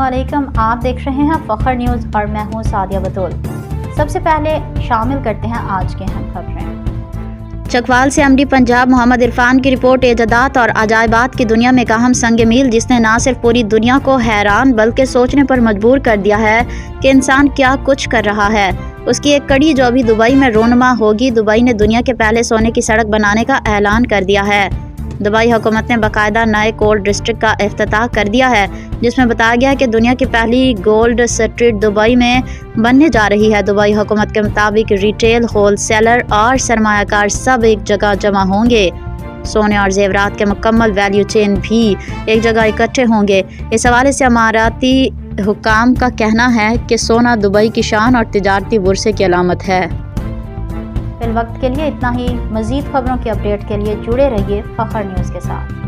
अस्सलामुअलैकुम। आप देख रहे हैं फ़ख्र न्यूज़ और मैं हूं सादिया बतूल। सबसे पहले शामिल करते हैं आज के अहम खबरें। चकवाल से एमडी पंजाब मोहम्मद इरफान की रिपोर्ट एजादात और अजायबात की दुनिया में अहम संग मील, जिसने न सिर्फ पूरी दुनिया को हैरान बल्कि सोचने पर मजबूर कर दिया है कि इंसान क्या कुछ कर रहा है। उसकी एक कड़ी जो अभी दुबई में रोनमा होगी। दुबई ने दुनिया के पहले सोने की सड़क बनाने का ऐलान कर दिया है। दुबई हुकूमत ने बाकायदा नए गोल्ड डिस्ट्रिक्ट का इफ्तिताह कर दिया है, जिसमें बताया गया है कि दुनिया की पहली गोल्ड स्ट्रीट दुबई में बनने जा रही है। दुबई हुकूमत के मुताबिक रिटेल, होलसेलर और सरमायाकार सब एक जगह जमा होंगे। सोने और जेवरात के मुकम्मल वैल्यू चेन भी एक जगह इकट्ठे होंगे। इस हवाले से अमाराती हुकाम का कहना है कि सोना दुबई की शान और तिजारती बुरसे की अलामत है। फिल वक्त के लिए इतना ही। मज़ीद खबरों की अपडेट के लिए जुड़े रहिए फ़ख्र न्यूज़ के साथ।